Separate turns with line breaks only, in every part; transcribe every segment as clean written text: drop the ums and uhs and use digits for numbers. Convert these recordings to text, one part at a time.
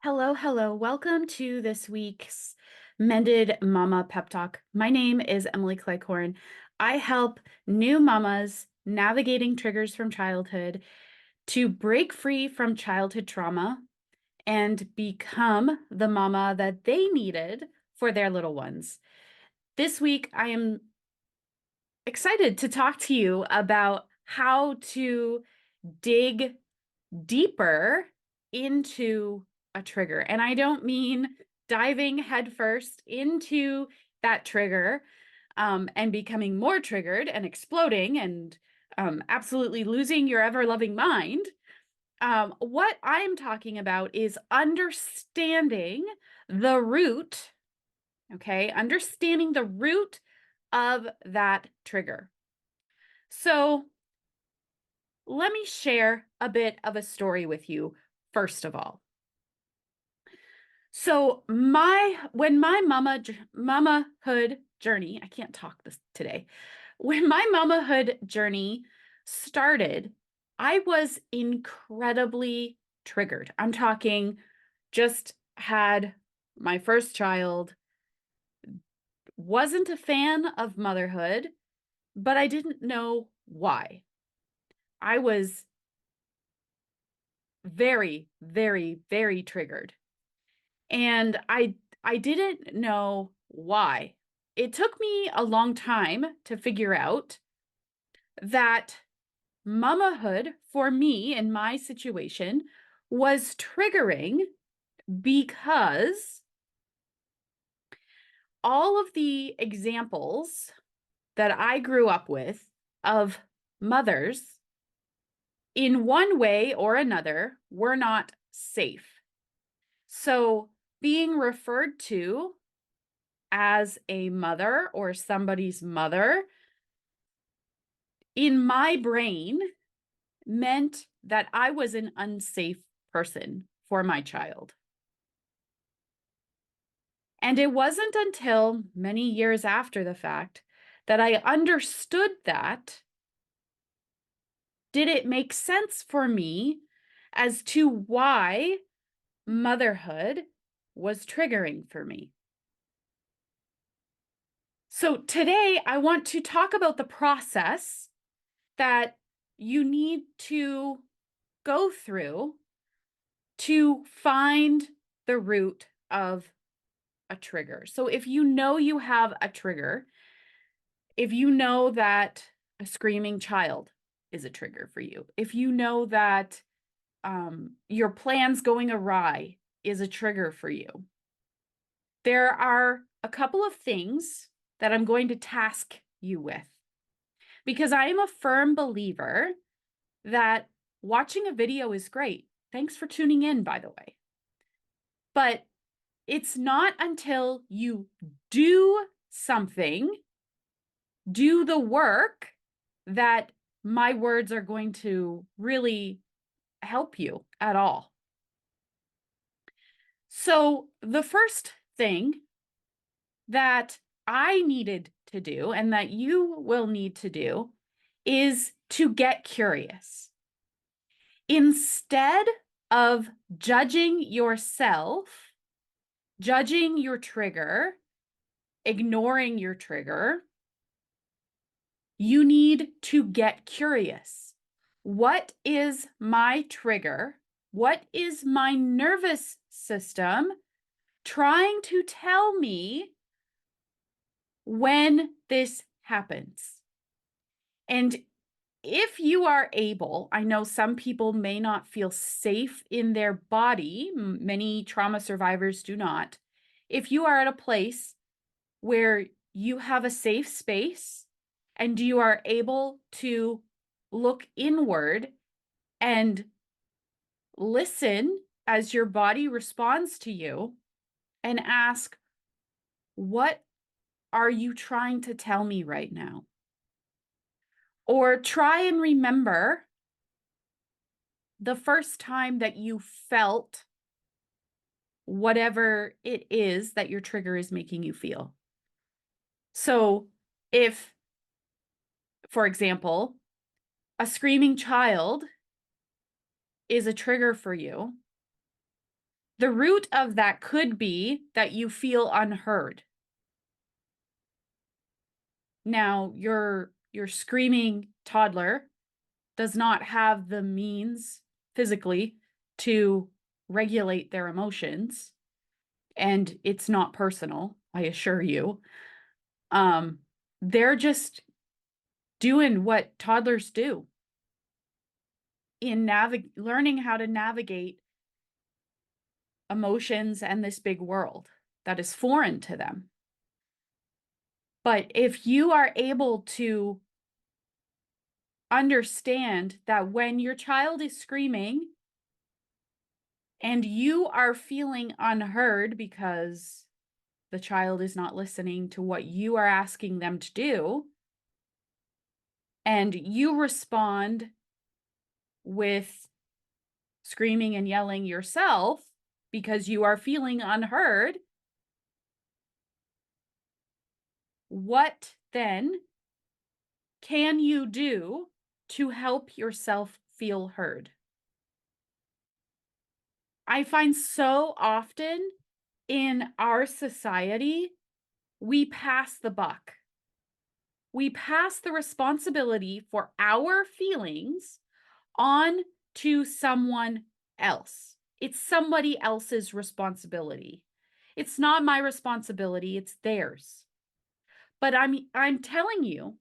Hello, hello. Welcome to this week's Mended Mama Pep Talk. My name is Emily Cleghorn. I help new mamas navigating triggers from childhood to break free from childhood trauma and become the mama that they needed for their little ones. This week, I am excited to talk to you about how to dig deeper into a trigger. And I don't mean diving headfirst into that trigger and becoming more triggered and exploding and absolutely losing your ever loving mind. What I'm talking about is understanding the root, okay? Understanding the root of that trigger. So let me share a bit of a story with you, first of all. So when my mamahood journey, I can't talk this today. When my mamahood journey started, I was incredibly triggered. I'm talking just had my first child, wasn't a fan of motherhood, but I didn't know why. I was very, very, very triggered. And I didn't know why. It took me a long time to figure out that mamahood for me in my situation was triggering because all of the examples that I grew up with of mothers in one way or another were not safe. So being referred to as a mother or somebody's mother in my brain meant that I was an unsafe person for my child. And it wasn't until many years after the fact that I understood that. Did it make sense for me as to why motherhood was triggering for me? So today I want to talk about the process that you need to go through to find the root of a trigger. So if you know you have a trigger, if you know that a screaming child is a trigger for you, if you know that your plans going awry is a trigger for you, there are a couple of things that I'm going to task you with, because I am a firm believer that watching a video is great. Thanks for tuning in, by the way. But it's not until you do something, do the work, that my words are going to really help you at all. So the first thing that I needed to do and that you will need to do is to get curious. Instead of judging yourself, judging your trigger, ignoring your trigger, you need to get curious. What is my trigger? What is my nervous system trying to tell me when this happens? And if you are able, I know some people may not feel safe in their body, many trauma survivors do not. If you are at a place where you have a safe space and you are able to look inward and listen as your body responds to you and ask, what are you trying to tell me right now? Or try and remember the first time that you felt whatever it is that your trigger is making you feel. So if, for example, a screaming child is a trigger for you, The root of that could be that you feel unheard. Now, your screaming toddler does not have the means physically to regulate their emotions, and it's not personal, I assure you. They're just doing what toddlers do in learning how to navigate emotions and this big world that is foreign to them. But if you are able to understand that when your child is screaming and you are feeling unheard because the child is not listening to what you are asking them to do, and you respond with screaming and yelling yourself because you are feeling unheard, what then can you do to help yourself feel heard? I find so often in our society, we pass the buck. We pass the responsibility for our feelings on to someone else. It's somebody else's responsibility. It's not my responsibility, it's theirs. But I'm telling you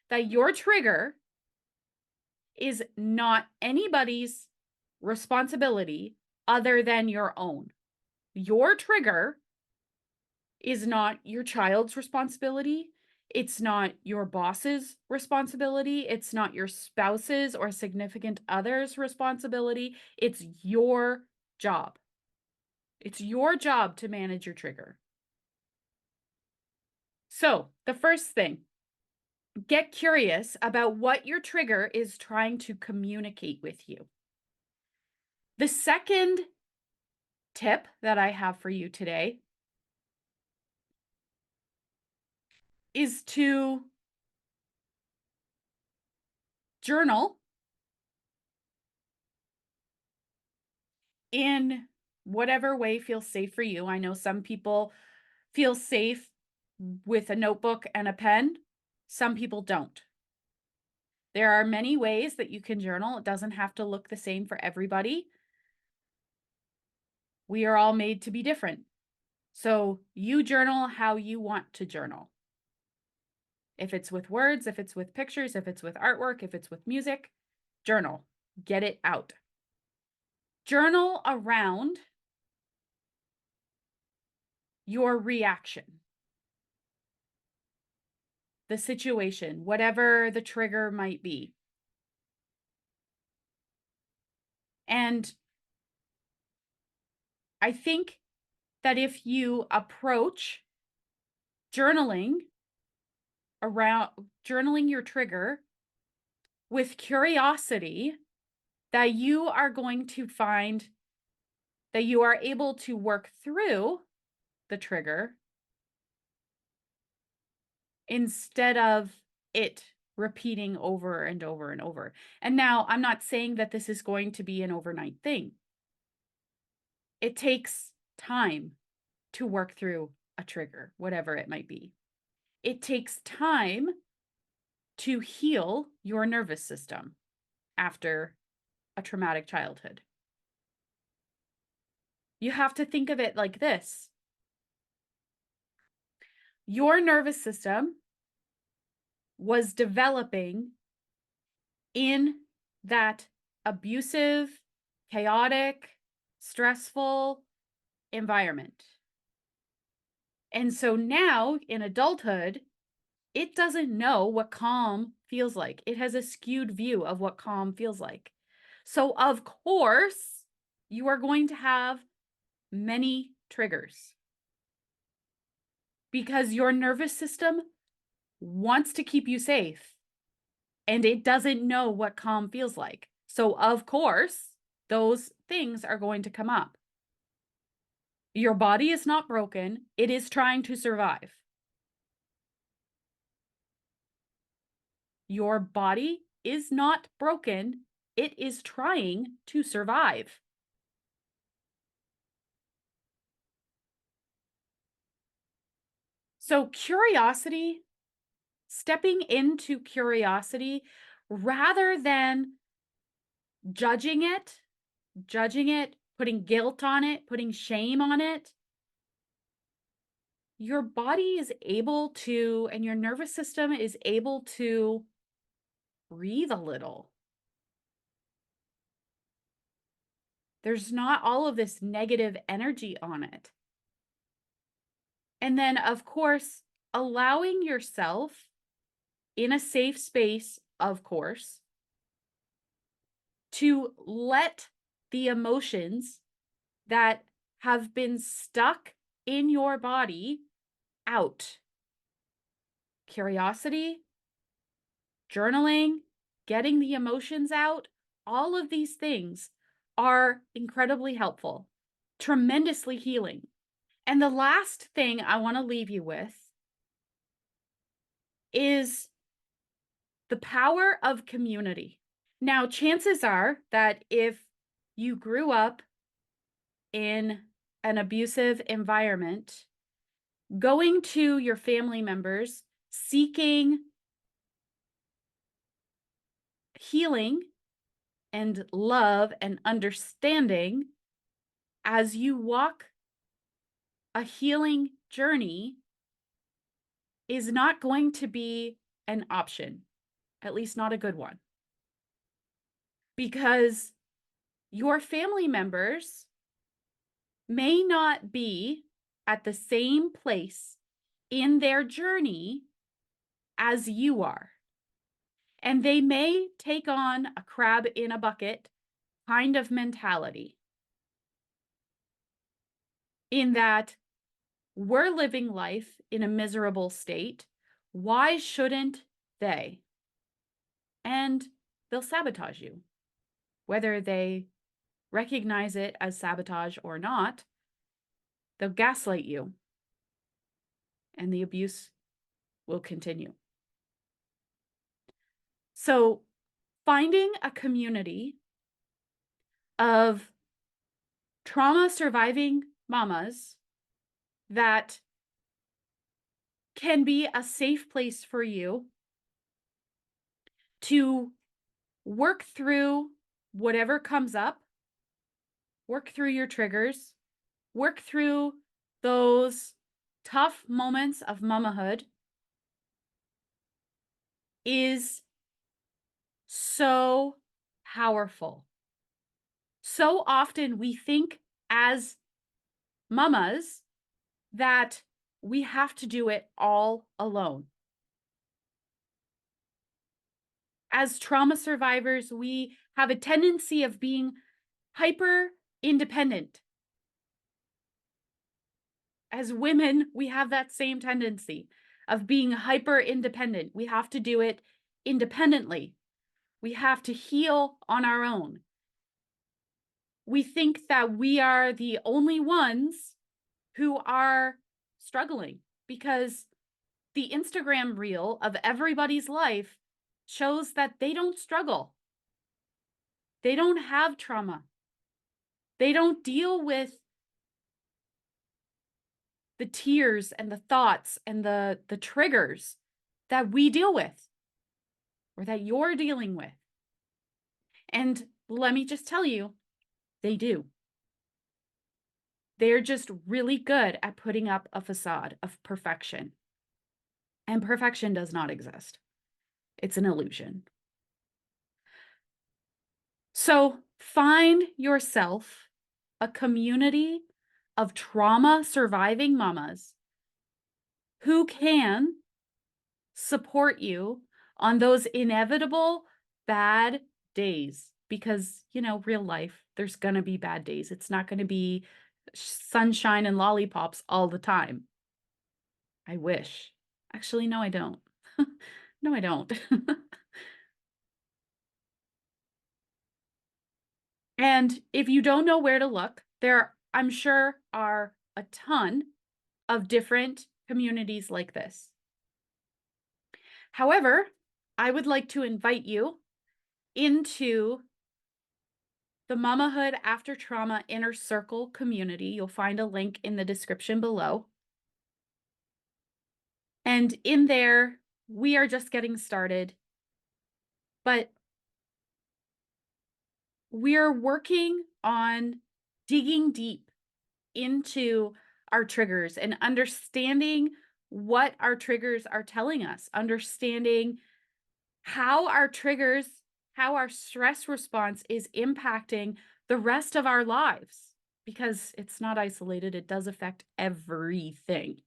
that your trigger is not anybody's responsibility other than your own. Your trigger is not your child's responsibility. It's not your boss's responsibility. It's not your spouse's or significant other's responsibility. It's your job. It's your job to manage your trigger. So, the first thing, get curious about what your trigger is trying to communicate with you. The second tip that I have for you today is to journal in whatever way feels safe for you. I know some people feel safe with a notebook and a pen. Some people don't. There are many ways that you can journal. It doesn't have to look the same for everybody. We are all made to be different. So you journal how you want to journal. If it's with words, if it's with pictures, if it's with artwork, if it's with music, journal. Get it out. Journal around your reaction, the situation, whatever the trigger might be. And I think that if you approach journaling your trigger with curiosity, that you are going to find that you are able to work through the trigger instead of it repeating over and over and over. And now I'm not saying that this is going to be an overnight thing. It takes time to work through a trigger, whatever it might be. It takes time to heal your nervous system after a traumatic childhood. You have to think of it like this. Your nervous system was developing in that abusive, chaotic, stressful environment. And so now in adulthood, it doesn't know what calm feels like. It has a skewed view of what calm feels like. So of course, you are going to have many triggers because your nervous system wants to keep you safe and it doesn't know what calm feels like. So of course, those things are going to come up. Your body is not broken. It is trying to survive. Your body is not broken. It is trying to survive. So curiosity, stepping into curiosity rather than judging it, putting guilt on it, putting shame on it, your body is able to, and your nervous system is able to breathe a little. There's not all of this negative energy on it. And then, of course, allowing yourself in a safe space, of course, to let the emotions that have been stuck in your body out. Curiosity, journaling, getting the emotions out, all of these things are incredibly helpful, tremendously healing. And the last thing I want to leave you with is the power of community. Now, chances are that if you grew up in an abusive environment, going to your family members, seeking healing and love and understanding as you walk a healing journey is not going to be an option, at least not a good one. Because your family members may not be at the same place in their journey as you are. And they may take on a crab in a bucket kind of mentality, in that we're living life in a miserable state. Why shouldn't they? And they'll sabotage you, whether they recognize it as sabotage or not. They'll gaslight you, and the abuse will continue. So, finding a community of trauma surviving mamas that can be a safe place for you to work through whatever comes up, work through your triggers, work through those tough moments of mamahood is so powerful. So often we think as mamas that we have to do it all alone. As trauma survivors, we have a tendency of being hyper independent. As women, we have that same tendency of being hyper independent. We have to do it independently. We have to heal on our own. We think that we are the only ones who are struggling because the Instagram reel of everybody's life shows that they don't struggle. They don't have trauma. They don't deal with the tears and the thoughts and the triggers that we deal with or that you're dealing with. And let me just tell you, they do. They're just really good at putting up a facade of perfection. And perfection does not exist. It's an illusion. So find yourself a community of trauma surviving mamas who can support you on those inevitable bad days. Because, real life, there's going to be bad days. It's not going to be sunshine and lollipops all the time. I wish. Actually, no, I don't. No, I don't. And if you don't know where to look, there, I'm sure, are a ton of different communities like this. However, I would like to invite you into the Mamahood After Trauma Inner Circle community. You'll find a link in the description below. And in there, we are just getting started, but we're working on digging deep into our triggers and understanding what our triggers are telling us, understanding how our triggers, how our stress response is impacting the rest of our lives, because it's not isolated, it does affect everything.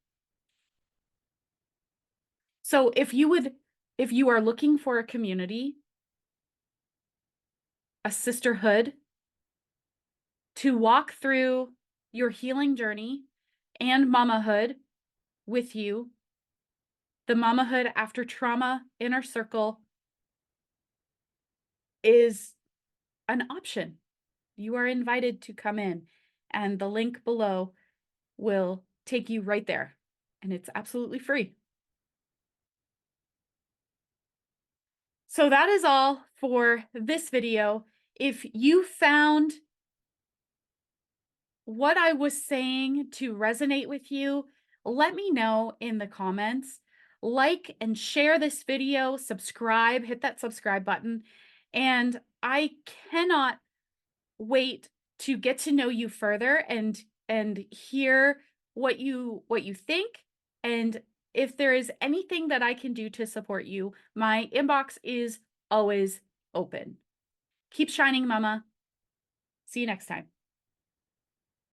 So if you are looking for a community, a sisterhood to walk through your healing journey and mamahood with you, the Mamahood After Trauma Inner Circle is an option. You are invited to come in, and the link below will take you right there, and it's absolutely free. So that is all for this video. If you found what I was saying to resonate with you, let me know in the comments. Like and share this video, subscribe, hit that subscribe button. And I cannot wait to get to know you further and hear what you think. And if there is anything that I can do to support you, my inbox is always open. Keep shining, mama. See you next time.